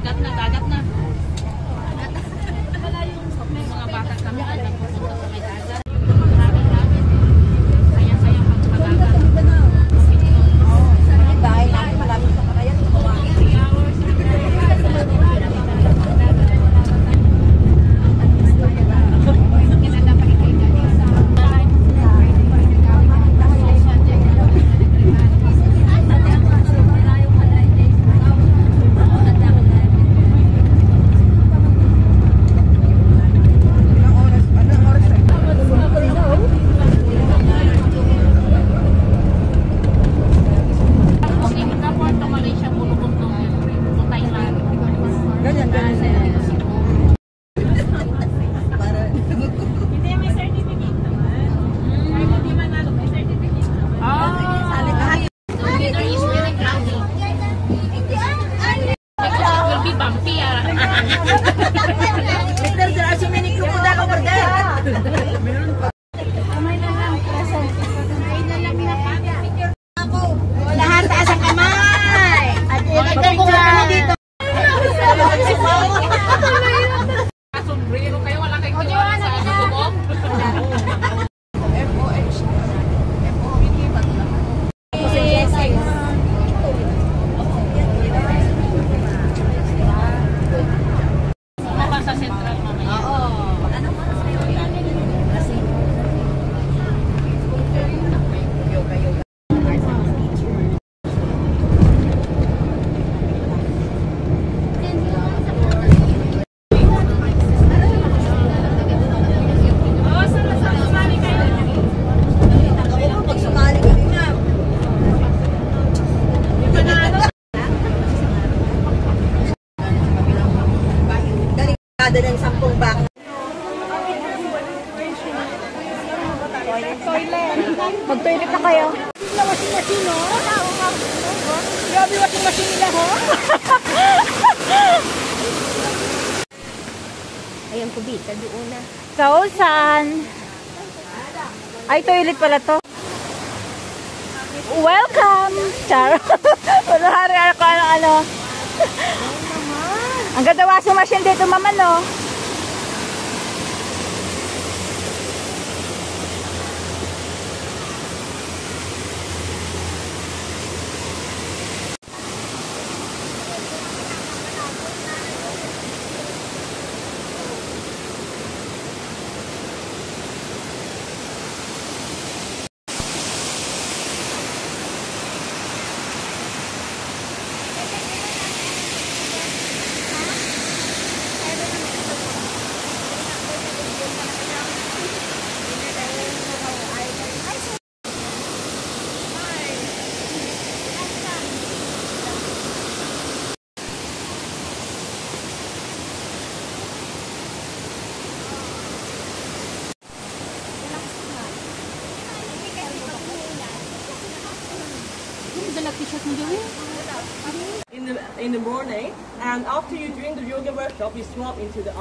Dagat na, dagat na. May mga bata kami na nagpupunta sa may dagat. Sayang-sayang pagpadagat. Dahil namin maraming sa karayan. Kada ng 10 bak. Mag-toilet na kayo. Washing machine, no? Grabe washing machine nila, ho? Ayan po, Bita, doon na. Sausan. Ay, toilet pala to. Welcome! Char. Kunwari ako ano. Ang ganda washing machine dito, mama, no? In the morning, and after you drink the yoga workshop, you swap into the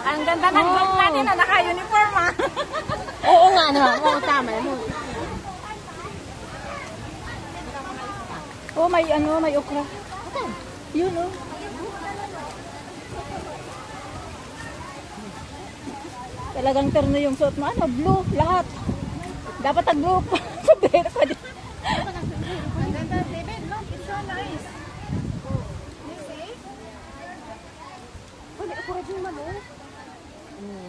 Ang ganda ng group natin na naka-uniform, ha? Oo nga naman, oo, tama. Oh, may okra. Yun, oh. Talagang terno yung suot mo. Ano? Blue. Lahat. Dapat nag-blue. Sabihin ko din. Ang ganda, David. Look, it's so nice. You see? Oh, may ukura dyan, mamo.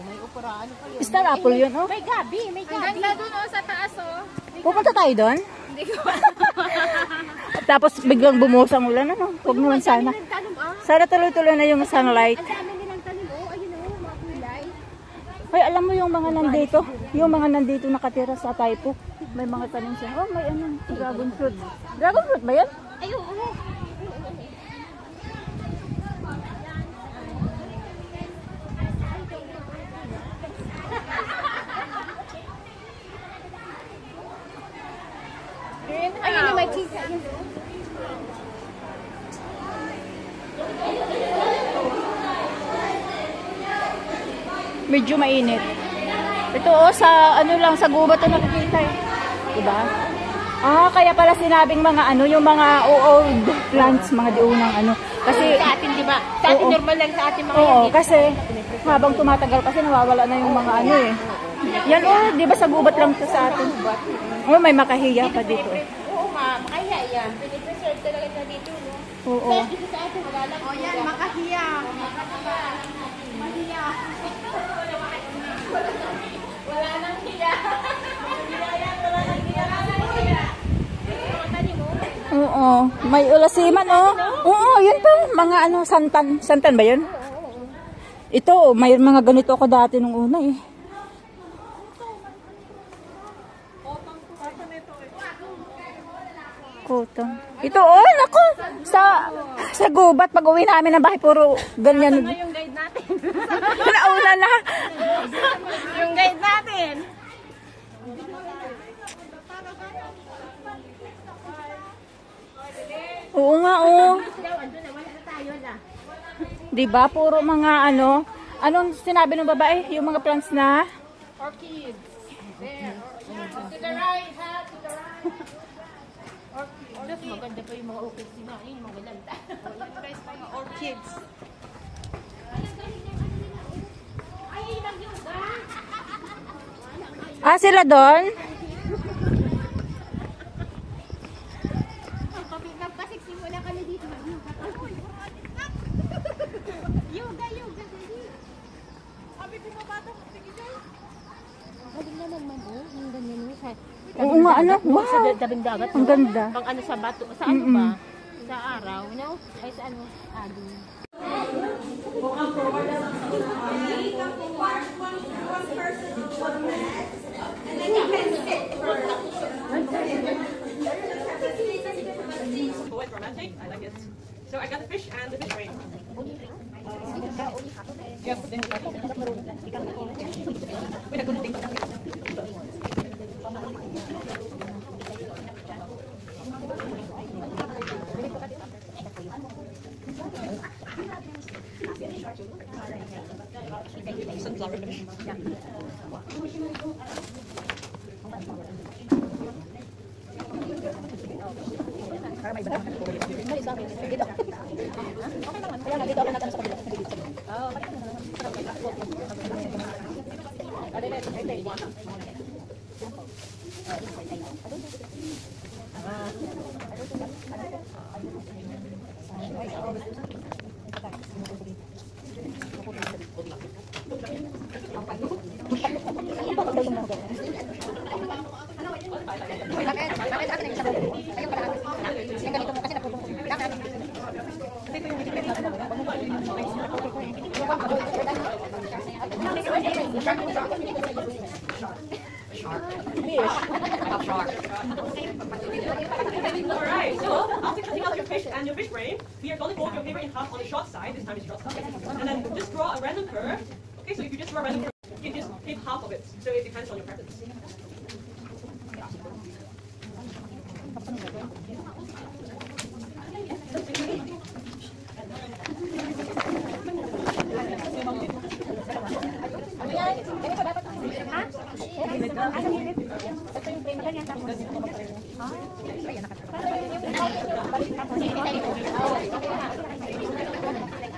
May ukura. Ano pa yun? Star apple yun, oh. May gabi, may gabi. Ang ganda dun, oh, sa taas, oh. Pupunta tayo doon? Hindi ko. Tapos biglang bumuhos ang ulan, ano? Huwag naman sana. Sana tuloy-tuloy na yung sunlight. Ang dami nilang tanim, oh. Ayun, oh, mga kulay. Ay, alam mo yung mga nandito nakatira sa Taipo. May mga tanim siya. Oh, may ano, dragon fruit. Dragon fruit ba yan? Ay, oo. Ayun, may chika. Medyo mainit. Ito oh, sa ano lang, sa gubat ito nakikita eh. Diba? Ah, kaya pala sinabing mga ano, yung mga old plants, mga diunang ano. Kasi Sa atin, di ba? Sa atin, Oo. normal lang sa atin mga oo, yan. kasi habang tumatagal kasi nawawala na yung mga ano eh. Yan oh, di ba sa gubat lang ito sa atin? Oh, may makahiya pa dito eh. Oo, makaya yan. Pinipreserve talaga na dito, no? Oo. Pero dito sa atin, wala lang. O yan, makahiya. Mahiya. Wala nang hiya. Oo, may ulasiman oh. Oo, yun pa, mga ano, santan. Santan ba yun? Ito, may mga ganito ako dati nung una eh. Kutang. Ito, oh, nako. Sa gubat, pag uwi namin ng bahay, puro ganyan. Yung guide natin. Nauna na. Yung guide natin. Oo nga, oh. Daw, andun na, wala na tayo na. Diba, puro mga ano. Anong sinabi ng babae? Yung mga plants na? Orchids. There. To the right, ha? To the right. Orchids. Maganda pa yung mga orchids nila. Yung mga lanta. Guys, mga orchids. Ah, sila doon? Kasi simula kami dito. Yoga, yoga. Sabi ko mabata, sige guys. Galing naman man, oh. Yung ganyan, oh. Oo nga, ano? Wow. Sa tabing dagat. Ang ganda. Pang ano sa bato. Sa ano ba? Sa araw, no? Ay, sa ano? Ading. Quite romantic. I like it. So I got the fish and the fish ring. Sunflower fish. Alright, so after cutting out your fish and your fish brain, we are going to fold your paper in half on the short side. This time it's short side. And then just draw a random curve. Okay, so if you just draw a random curve, you can just hit half of it. So it depends on your preference.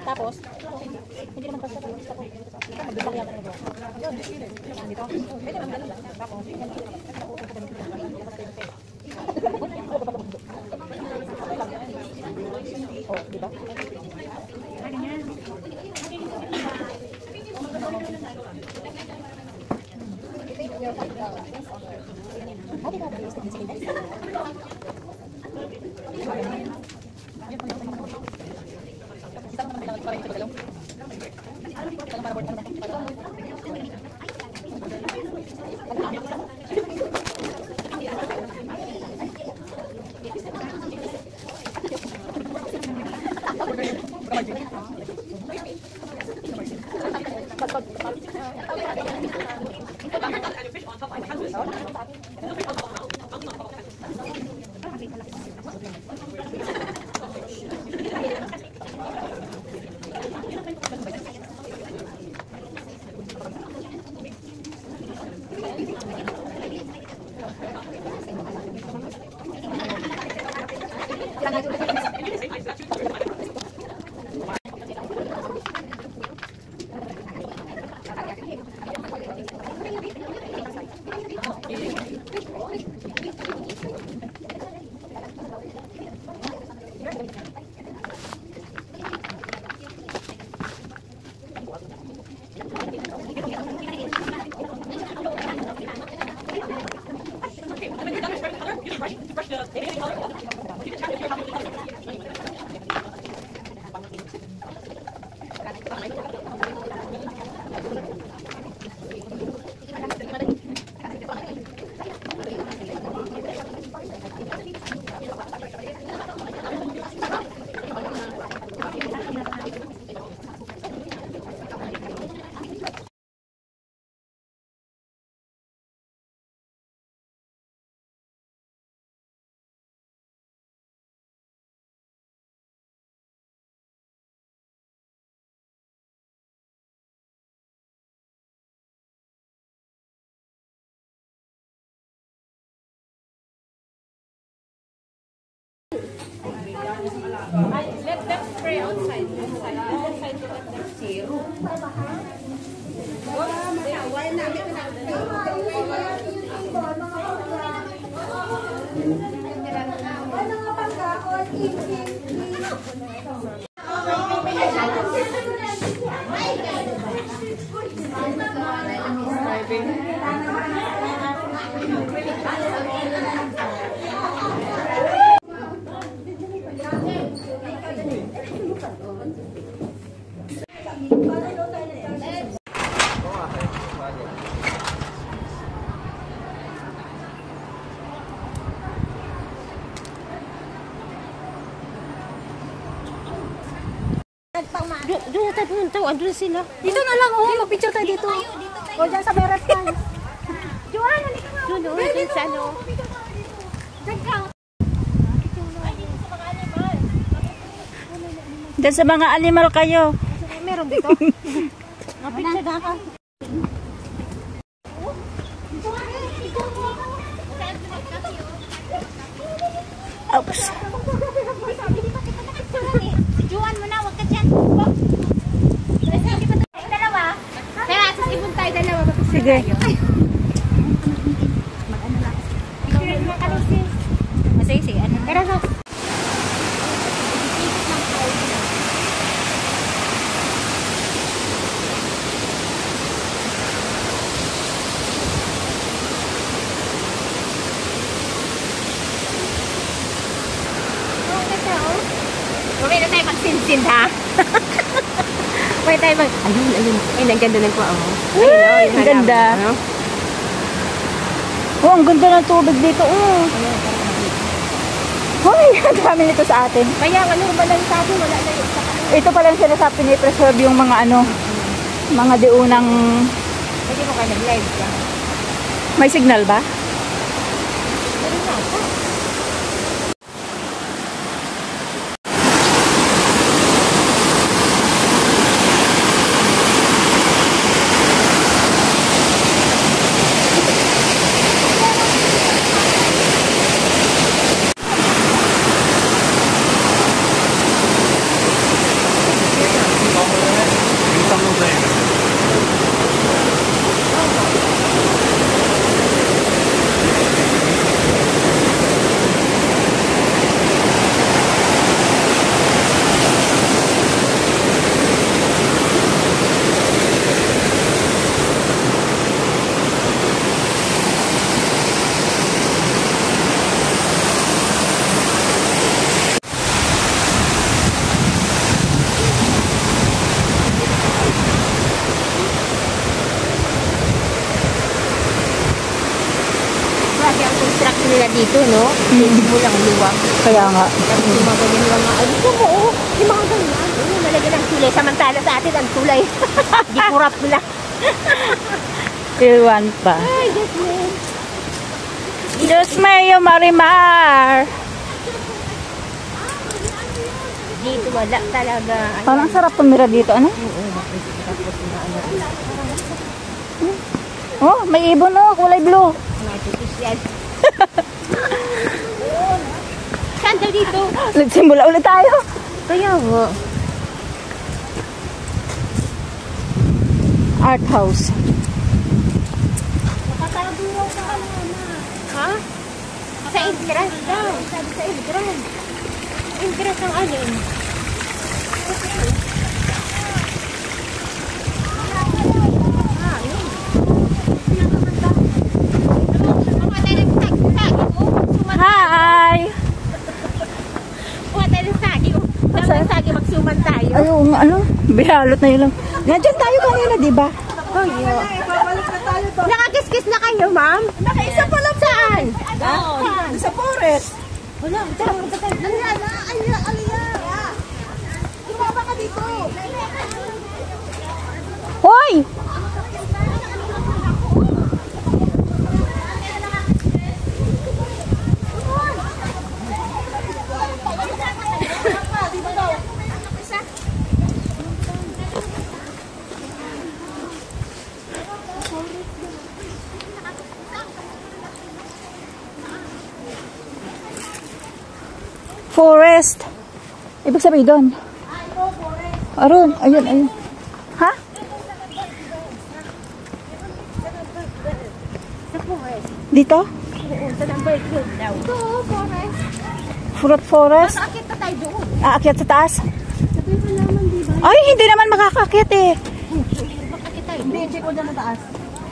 Tapos, hindi naman basta tapos. Magbibang yata na doon. Yun, dito. Pwede naman ganun lang. Tapos, oh, di ba? Okay, and when you're done with spreading the color, you just brush the baby color off. You can tap if you're happy with the color. Let them spray outside. Outside to let them see. Doon na tayo pumunta. Andun sila. Dito na lang, oh. Mag-picture tayo dito. O, dyan sa meron tayo. Joanne, halika nga. Doon sa ano. Dyan sa mga animal kayo. Meron dito. Mapicture na ka. Oops. Joanne mo na, huwag ka dyan. Dalawa. Kaya, sasibon tayo dalawa. Sige. Sige, ano? Pero sa... Mamaya na tayo magsinsin, ha? Mamaya tayo mag... Ayun, ayun. Ay, ang ganda ng kuha, oh. Ayun, oh. Ang ganda. Ano? Oh, ang ganda ng tubig dito, oh. Hoy, ang dami nito sa atin. Kaya, ano, malang sabi, wala na yun. Ito pala yung sinasabi ni preserve yung mga ano, mga diunang... Pwede mo kayo nag-live ka. May signal ba? Construction nila dito, no? Hindi mo lang luwag. Kaya nga. Tapos yung mga ganyan lang mga, ano ko mo, oh. Yung mga ganyan, ano, nalagyan ng tulay. Samantala sa atin, ang tulay. Di kurap nila. Still one pa. Ay, Diyos me. Diyos Mayo Marimar. Dito wala talaga. Ay, Parang sarap tumira dito, ano? Oh, may ibon, oh. Kulay blue. yan. Saan daw dito? Nagsimula ulit tayo. Kaya mo. Art house. Nakataguro ka kanina. Ha? Sa entrance daw. Sabi sa entrance. Entrance ng alin? Binalot na yun lang. Nandiyan tayo kanina, di ba? Nakakis-kis na kayo, ma'am? Nakaisa pa lang. Saan? Sa forest. Wala. Tumama ka dito. Hoy! Forest. Ibig sabihin doon. Aron, ayun, ayun. Ha? Dito? Sa number 12 daw. Ito, forest. Fruit forest? Akit na tayo doon. Aakyat sa taas? Sabi mo naman, di ba? Ay, hindi naman makakaakyat eh. Akit tayo. Hindi ko dyan na taas.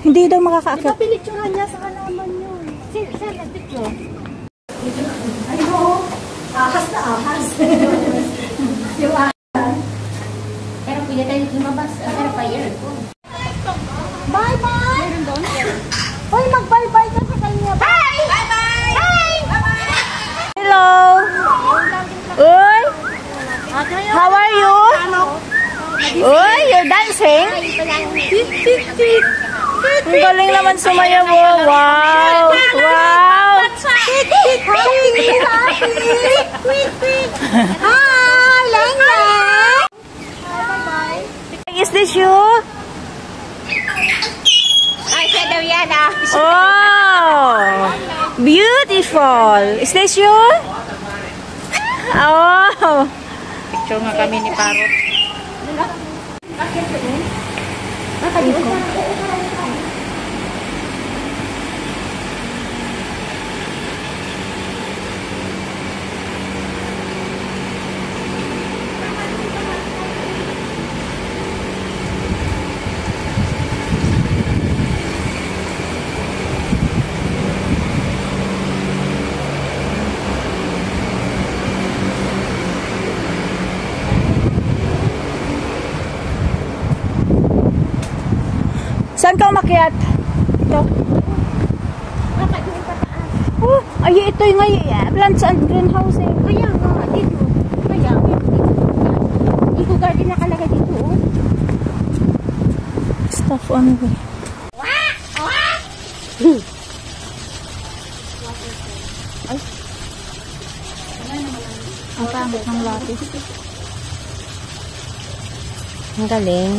Hindi daw makakaakyat. Pinicturean niya sa halaman yun. Sir, nag-picture. Ahas na ahas. Pero pwede tayo lumabas. Pero fire. Bye-bye! Hoy, mag-bye-bye ka sa kanya. Bye! Bye-bye! Bye! Hello! Uy! How are you? Uy, you're dancing? Ang galing naman sumayaw mo. Wow! Wow! Hi! Lang lang! Is this you? Ay, siya daw yan ah. Oh! Beautiful! Is this you? Oh! Picture nga kami ni Parot. Saan ka umakyat? Ito. Oh, ay, ito yung plants and greenhouse eh. Kaya nga, dito. Kaya, Eco Garden nakalagay dito. Oh. Stuff on the Ay. Ang pangit ng lapis. Ang galing.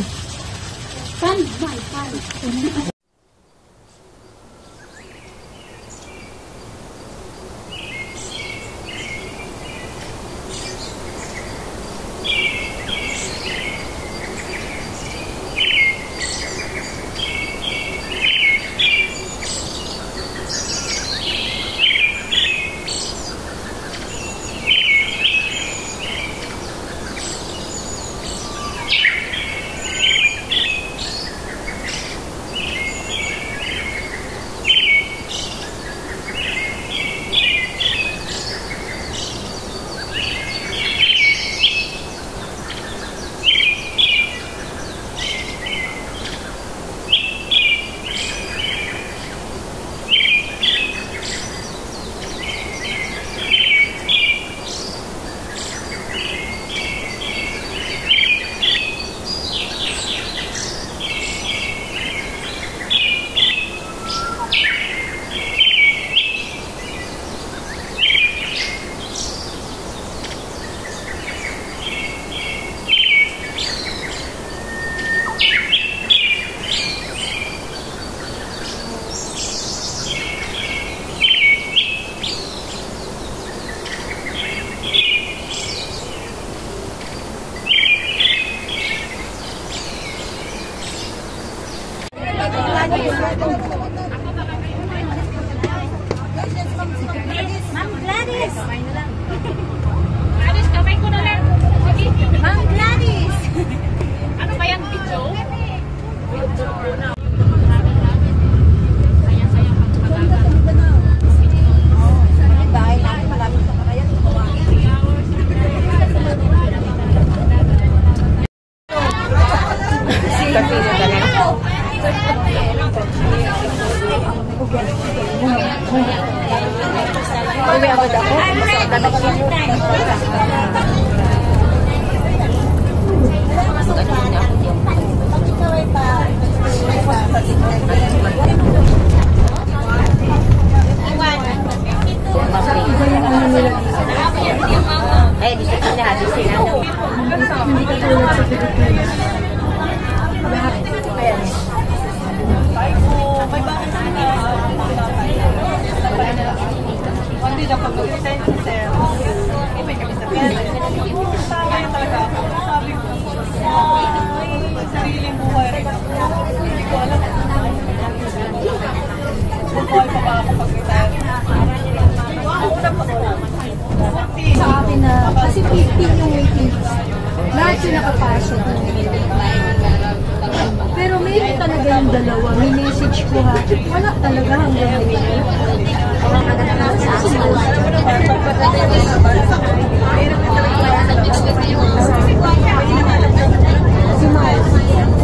Ma'am Gladys! Alis, kamay ko na lang. Sige. Ma'am Gladys! Ano ba yung video? Uwi agad ako. Eh, di siya lahat sila. Hindi ka tulad sa Pilipinas. Lahat. Ayan. Hindi na pag-send si Sir. May kami sa pera. Tama yun talaga ako. Sabi ko, ay, sariling buhay rin ako. Hindi ko alam. Buhay pa ba ako pag-retire? Ako na pa ko. Sa akin na, kasi 15 yung waiting list. Lahat yung nakapasok. Pero mayroon talaga yung dalawa. May message ko ha. Wala talaga hanggang ngayon. Si Miles.